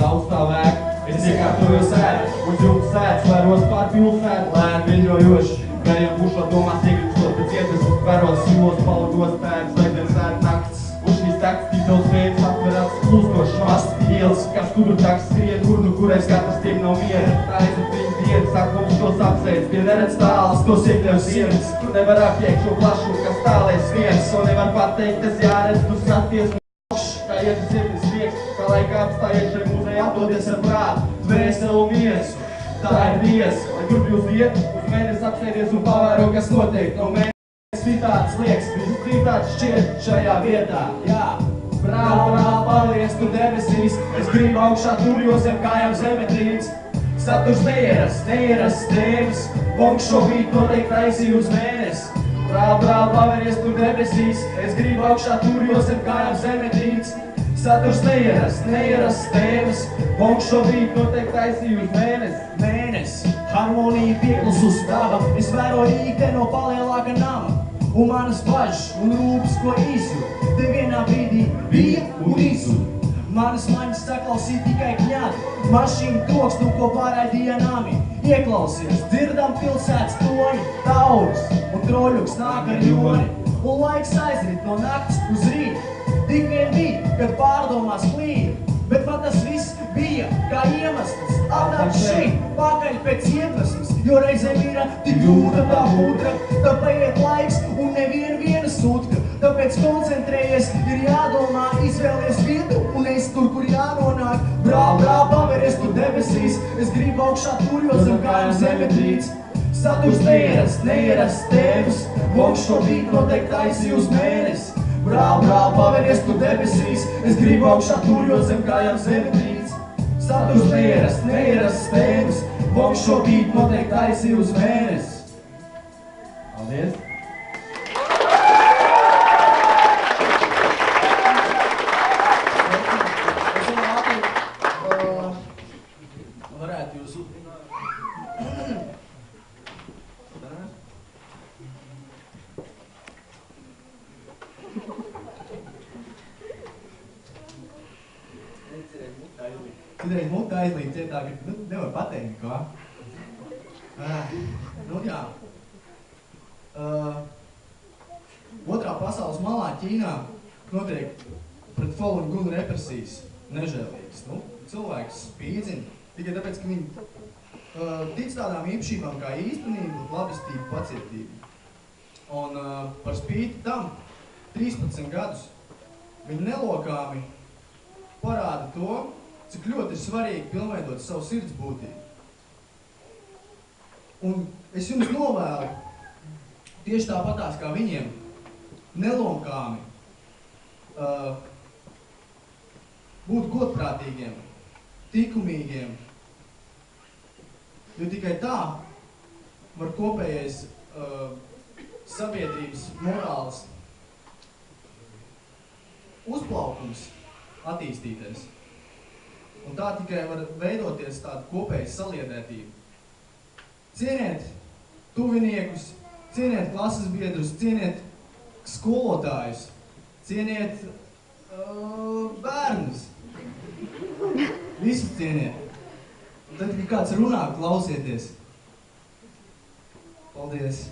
Augstāvēk, es iekārtojos ēd, uz jumta sēdz, vēros pār pilsētu, lēn viļņojoši. Gariem pušo domās iegrikstot pēc iedvesmas, vēros silos, palagos pēdas, laikdien sēd nakts. Uz šīs teksts, tītels veids, atverats plūstošs masts, ielas, kā skudru taks skrien, kurais katrs tiem nav miera. Tā aizut viņu dienu, sāk mums tos apsveic, tie neredz tālas, tos iekļauj sienas, kur nevar apjēgt šo plašumu, kas tālēs viens, to nevar pateikt, tas jāredz, tu skaties. Kā iet sirdis priekš, kā laikā apstājies šai muzeja atdodies ar prātu, dvēseli un miesu. Tā ir tiesa, lai kur jūs iet, uz mēnesi apsēdies un pavēro, kas notiek. No mēnesis citāds liekas, viss citāds šķiet šajā vietā. Jā, brāl, palies tu debesīs, es gribu augšā turjos zem kājām zemetrīns. Saturs neieras tēmas, bonks šo vītu noteikti taisīju uz mēnesi. Brāl, pavēries tu debesīs, es gribu augšā turjos zem kājām zemetrīns. Saturs neieras tēmas, bonks šo vītu noteikti taisīju uz mēnesi. Harmonija pieklusus daba, es vēroju īkte no palielāka nama. Un manas bažas un rūpes, ko izjūt, te vienā brīdī bija un izjūt. Manas maņas saklausīja tikai kņādi, mašīnu trokstu, ko pārraidīja nami. Ieklausies, dzirdam pilsētas toņi, taurus un troļuks nāk ar joni. Un laiks aizrit no nakts uz rītu, tik vien bija, kad pārdomās klīja. Bet man tas viss bija kā iemesls atnākt šeit, pakaļ pēc iedvesmas, jo reizēm ir tik jūta tā putra, tā paiet laiks un neviena sutka. Tāpēc koncentrējies, ir jādomā, izvēlies vietu un es tur, kur jānonāk. Brāl, pavēries tu debesīs, es gribu augšā turjos zem kājām zemetrīts. Saturs neieras tēmas, bonks šo vītu noteikti taisīju uz mēnesi. Brāl, pavēries tu debesīs, es gribu augšā turjos zem kājām zemetrīts. Saturs neieras tēmas, bonks šo vītu noteikti taisīju uz mēnesi. Paldies! Varētu jūs Citreiz mutā aizlīt cietā, ka nevar pateikt, kā. Jā. Otrā pasaules malā Ķīnā notiek pret Falun Gong represijas nežēlīgas. Cilvēks spīdzina tikai tāpēc, ka viņi tic tādām īpašībām kā īstenība, labestība, pacietība. Un par spīti tam 13 gadus viņi nelokāmi parāda to, cik ļoti ir svarīgi pilnveidot savu sirds būtību. Un es jums novēlu tieši tāpatās kā viņiem nelokāmi būt godprātīgiem, tikumīgiem, jo tikai tā var kopējais sabiedrības morāls uzplaukums attīstīties. Un tā tikai var veidoties tāda kopēja saliedētība. Cieniet tuviniekus, cieniet klases biedrus, cieniet skolotājus, cieniet bērnus. Visus cieniet. Un tad, kad kāds runā, klausieties. Paldies!